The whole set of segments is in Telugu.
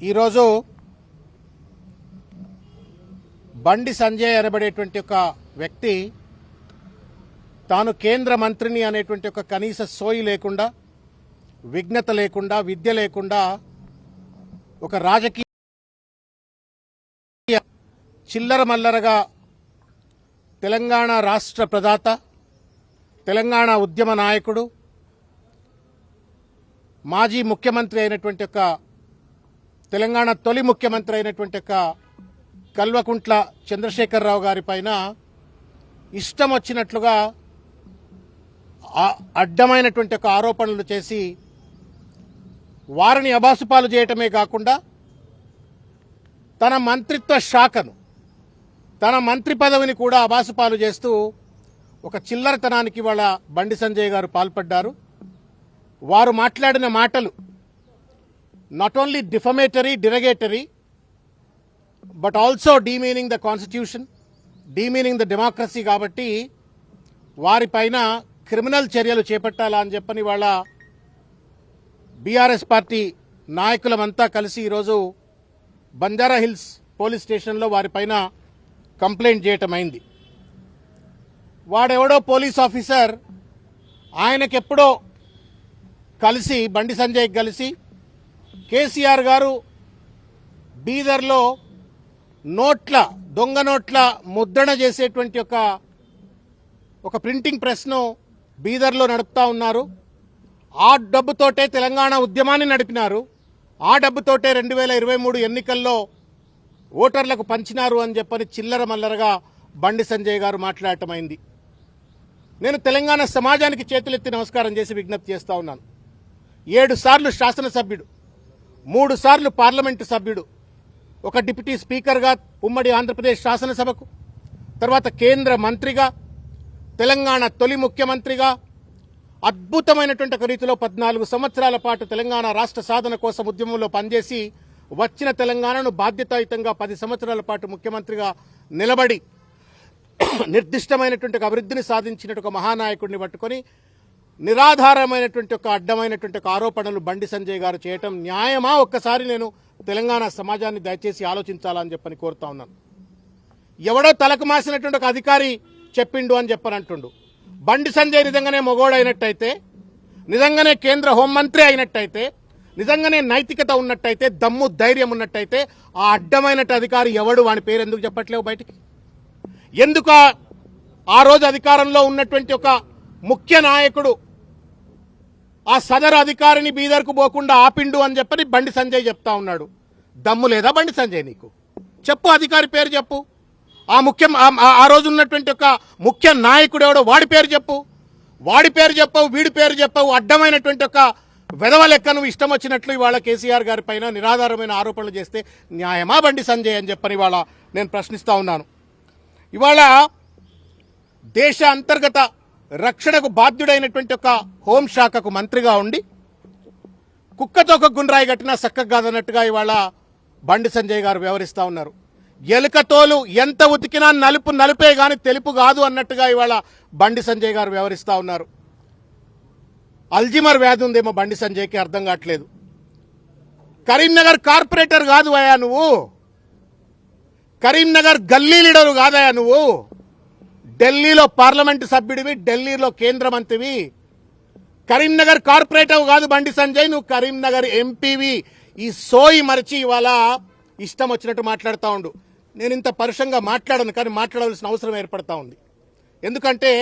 ఈరోజు బండి సంజయ్ అనబడేటువంటి ఒక వ్యక్తి తాను కేంద్ర మంత్రిని అనేటువంటి ఒక కనీస సోయి లేకుండా, విఘ్నత లేకుండా, విద్య లేకుండా ఒక రాజకీయ చిల్లర మల్లరగా తెలంగాణ రాష్ట్ర ప్రదాత, తెలంగాణ ఉద్యమ నాయకుడు, మాజీ ముఖ్యమంత్రి అయినటువంటి ఒక తెలంగాణ తొలి ముఖ్యమంత్రి అయినటువంటి ఒక కల్వకుంట్ల చంద్రశేఖరరావు గారి పైన ఇష్టం వచ్చినట్లుగా అడ్డమైనటువంటి ఒక ఆరోపణలు చేసి వారిని అబాసుపాలు చేయటమే కాకుండా తన మంత్రిత్వ శాఖను, తన మంత్రి పదవిని కూడా అబాసుపాలు చేస్తూ ఒక చిల్లరతనానికి వాళ్ళ బండి సంజయ్ గారు పాల్పడ్డారు. వారు మాట్లాడిన మాటలు not only defamatory, derogatory, but also demeaning the constitution, demeaning the democracy. కాబట్టి వారిపైన క్రిమినల్ చర్యలు చేపట్టాలా అని చెప్పని వాళ్ళ బీఆర్ఎస్ పార్టీ నాయకులమంతా కలిసి ఈరోజు బంజారా హిల్స్ పోలీస్ స్టేషన్లో వారిపైన కంప్లైంట్ చేయటం అయింది. వాడెవడో పోలీస్ ఆఫీసర్ ఆయనకెప్పుడో కలిసి, బండి సంజయ్ కలిసి, కేసీఆర్ గారు బీదర్లో దొంగ నోట్ల ముద్రణ చేసేటువంటి ఒక ప్రింటింగ్ ప్రెస్ను బీదర్లో నడుపుతా ఉన్నారు. ఆ డబ్బుతోటే తెలంగాణ ఉద్యమాన్ని నడిపినారు. ఆ డబ్బుతోటే 2023 ఎన్నికల్లో ఓటర్లకు పంచినారు అని చెప్పని చిల్లర మల్లరగా బండి సంజయ్ గారు మాట్లాడటమైంది. నేను తెలంగాణ సమాజానికి చేతులెత్తి నమస్కారం చేసి విజ్ఞప్తి చేస్తా ఉన్నాను. 7 సార్లు శాసనసభ్యుడు, 3 సార్లు పార్లమెంటు సభ్యుడు, ఒక డిప్యూటీ స్పీకర్గా ఉమ్మడి ఆంధ్రప్రదేశ్ శాసనసభకు, తర్వాత కేంద్ర మంత్రిగా, తెలంగాణ తొలి ముఖ్యమంత్రిగా అద్భుతమైనటువంటి ఒక రీతిలో 14 సంవత్సరాల పాటు తెలంగాణ రాష్ట్ర సాధన కోసం ఉద్యమంలో పనిచేసి వచ్చిన తెలంగాణను బాధ్యతాయుతంగా 10 సంవత్సరాల పాటు ముఖ్యమంత్రిగా నిలబడి నిర్దిష్టమైనటువంటి ఒక అభివృద్ధిని సాధించినట్టు ఒక మహానాయకుడిని పట్టుకొని నిరాధారమైనటువంటి ఒక అడ్డమైనటువంటి ఒక ఆరోపణలు బండి సంజయ్ గారు చేయటం న్యాయమా? ఒక్కసారి నేను తెలంగాణ సమాజాన్ని దయచేసి ఆలోచించాలని చెప్పని కోరుతా ఉన్నాను. ఎవడో తలకు మాసినటువంటి ఒక అధికారి చెప్పిండు అని చెప్పనంటుండు. బండి సంజయ్ నిజంగానే మొగోడైనట్టయితే, నిజంగానే కేంద్ర హోంమంత్రి అయినట్టయితే, నిజంగానే నైతికత ఉన్నట్టయితే, దమ్ము ధైర్యం ఉన్నట్టయితే ఆ అడ్డమైనట్టు అధికారి ఎవడు? వాని పేరు ఎందుకు చెప్పట్లేవు బయటికి? ఎందుకు ఆ రోజు అధికారంలో ఉన్నటువంటి ఒక ముఖ్య నాయకుడు ఆ సదరు అధికారిని బీదర్కు పోకుండా ఆపిండు అని చెప్పని బండి సంజయ్ చెప్తా ఉన్నాడు. దమ్ము లేదా బండి సంజయ్ నీకు? చెప్పు, అధికారి పేరు చెప్పు. ఆ రోజు ఉన్నటువంటి ఒక ముఖ్య నాయకుడు ఎవడో వాడి పేరు చెప్పు. వాడి పేరు చెప్పవు, వీడి పేరు చెప్పవు. అడ్డమైనటువంటి ఒక వెధవ లెక్కను ఇష్టం వచ్చినట్లు ఇవాళ కేసీఆర్ గారి పైన నిరాధారమైన ఆరోపణలు చేస్తే న్యాయమా బండి సంజయ్ అని చెప్పని ఇవాళ నేను ప్రశ్నిస్తా ఉన్నాను. ఇవాళ దేశ అంతర్గత రక్షణకు బాధ్యుడైనటువంటి ఒక హోంశాఖకు మంత్రిగా ఉండి కుక్కతో ఒక గుండ్రాయి కట్టినా చక్కగా కాదన్నట్టుగా ఇవాళ బండి సంజయ్ గారు వ్యవహరిస్తూ ఉన్నారు. ఎలుకతోలు ఎంత ఉతికినా నలుపు నలుపే గాని తెలుపు కాదు అన్నట్టుగా ఇవాళ బండి సంజయ్ గారు వ్యవహరిస్తూ ఉన్నారు. అల్జిమర్ వ్యాధి ఉందేమో బండి సంజయ్కి, అర్థం కావట్లేదు. కరీంనగర్ కార్పొరేటర్ కాదు అయ్యా నువ్వు, కరీంనగర్ గల్లీ లీడరు కాదయా నువ్వు. ఢిల్లీలో పార్లమెంటు సభ్యుడివి, ఢిల్లీలో కేంద్ర మంత్రివి. కరీంనగర్ కార్పొరేటర్ కాదు బండి సంజయ్, నువ్వు కరీంనగర్ ఎంపీవి. ఈ సోయి మరిచి ఇవాళ ఇష్టం వచ్చినట్టు మాట్లాడుతూ ఉండు. నేను ఇంత పరుషంగా మాట్లాడను, కానీ మాట్లాడవలసిన అవసరం ఏర్పడతా ఉంది. ఎందుకంటే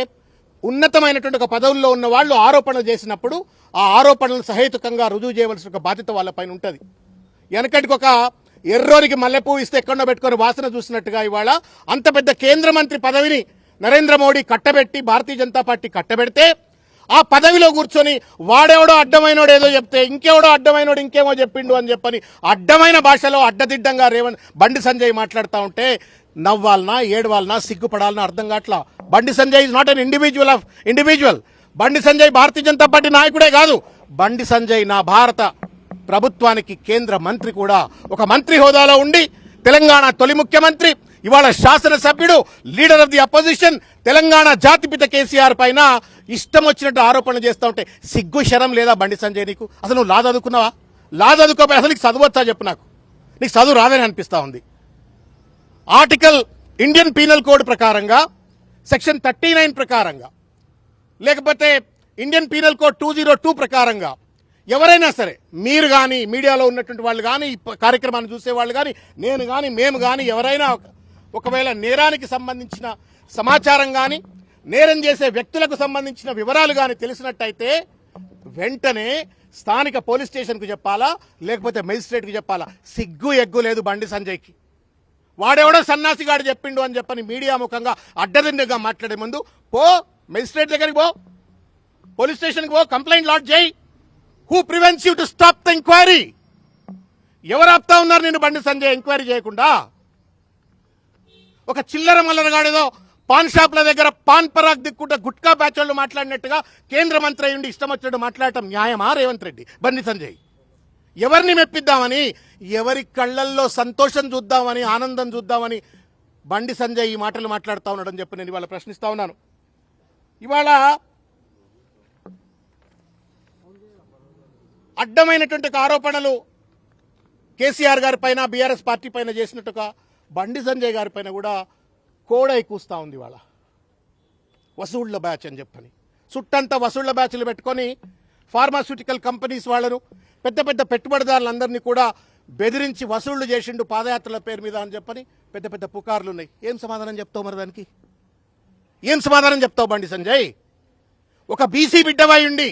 ఉన్నతమైనటువంటి ఒక పదవుల్లో ఉన్న వాళ్ళు ఆరోపణలు చేసినప్పుడు ఆ ఆరోపణలు సహేతుకంగా రుజువు చేయవలసిన ఒక బాధ్యత వాళ్ళపైన ఉంటుంది. వెనకటికి ఒక ఎర్రోరికి మల్లెపూ ఇస్తే ఎక్కడో పెట్టుకొని వాసన చూసినట్టుగా ఇవాళ అంత పెద్ద కేంద్ర మంత్రి పదవిని నరేంద్ర మోడీ కట్టబెట్టి, భారతీయ జనతా పార్టీ కట్టబెడితే ఆ పదవిలో కూర్చొని వాడెవడో అడ్డమైనోడు ఏదో చెప్తే ఇంకెవడో అడ్డమైనోడు ఇంకేమో చెప్పిండు అని చెప్పని అడ్డమైన భాషలో అడ్డదిడ్డంగా బండి సంజయ్ మాట్లాడుతూ ఉంటే నవ్వాలనా, ఏడవాలనా, సిగ్గుపడాలనా అర్థం కావట్లా. Bandi Sanjay is not an individual. Bandi Sanjay Bharatiya Janata party నాయకుడే కాదు, బండి సంజయ్ నా భారత ప్రభుత్వానికి కేంద్ర మంత్రి కూడా. ఒక మంత్రి హోదాలో ఉండి తెలంగాణ తొలి ముఖ్యమంత్రి, ఇవాళ శాసనసభ్యుడు, leader of the opposition, Telangana జాతిపిత కేసీఆర్ పైన ఇష్టం వచ్చినట్టు ఆరోపణలు చేస్తూ ఉంటే సిగ్గు శరం లేదా బండి సంజయ్ నీకు? అసలు నువ్వు లా చదువుకున్నావా? లా చదువుకోపోయి అసలు నీకు చదవచ్చా చెప్పు నాకు. నీకు చదువు రాదని అనిపిస్తా ఉంది. ఆర్టికల్ ఇండియన్ పీనల్ కోడ్ ప్రకారంగా సెక్షన్ 39 ప్రకారంగా లేకపోతే ఇండియన్ పీనల్ కోడ్ 202 ప్రకారంగా ఎవరైనా సరే మీరు కానీ మీడియాలో ఉన్నటువంటి వాళ్ళు కానీ ఈ కార్యక్రమాన్ని చూసేవాళ్ళు కానీ నేను కానీ మేము కానీ ఎవరైనా ఒకవేళ నేరానికి సంబంధించిన సమాచారం కానీ నేరం చేసే వ్యక్తులకు సంబంధించిన వివరాలు కానీ తెలిసినట్టయితే వెంటనే స్థానిక పోలీస్ స్టేషన్కు చెప్పాలా, లేకపోతే మెజిస్ట్రేట్కి చెప్పాలా. సిగ్గు ఎగ్గు లేదు బండి సంజయ్కి. వాడెవడో సన్నాసిగాడు చెప్పిండు అని చెప్పని మీడియా ముఖంగా అడ్డదిండిగా మాట్లాడే ముందు పో మెజిస్ట్రేట్ దగ్గరికి పో, పోలీస్ స్టేషన్కి పో, కంప్లైంట్ లాడ్జ్ చేయి. Who prevents you to stop the enquiry? ఎవరు ఆపుతా ఉన్నారు నేను బండి సంజయ్ ఎంక్వైరీ చేయకుండా? ఒక చిల్లర మల్లరగాడేదో పాన్ షాప్ల దగ్గర పాన్ పరాగ్ దిక్కుంటే గుట్కా బ్యాచ్ వాళ్ళు మాట్లాడినట్టుగా కేంద్ర మంత్రి అయ్యుండి ఇష్టం వచ్చినట్టు మాట్లాడటం న్యాయమా రేవంత్ రెడ్డి? బండి సంజయ్ ఎవరిని మెప్పిద్దామని, ఎవరి కళ్ళల్లో సంతోషం చూద్దామని, ఆనందం చూద్దామని బండి సంజయ్ ఈ మాటలు మాట్లాడుతూ ఉన్నాడని చెప్పి నేను ఇవాళ ప్రశ్నిస్తా ఉన్నాను. ఇవాళ అడ్డమైనటువంటి ఆరోపణలు కేసీఆర్ గారి పైన బీఆర్ఎస్ పార్టీ పైన చేసినట్టుగా బండి సంజయ్ గారి పైన కూడా కోడై కూస్తా ఉంది. ఇవాళ వసూళ్ల బ్యాచ్ అని చెప్పని చుట్టంతా వసూళ్ల బ్యాచ్లు పెట్టుకొని ఫార్మాస్యూటికల్ కంపెనీస్ వాళ్ళను పెద్ద పెద్ద పెట్టుబడిదారులందరినీ కూడా బెదిరించి వసూళ్లు చేసిండు పాదయాత్రల పేరు మీద అని చెప్పని పెద్ద పెద్ద పుకార్లు ఉన్నాయి. ఏం సమాధానం చెప్తావు మరి దానికి? ఏం సమాధానం చెప్తావు బండి సంజయ్? ఒక బీసీ బిడ్డవై ఉండి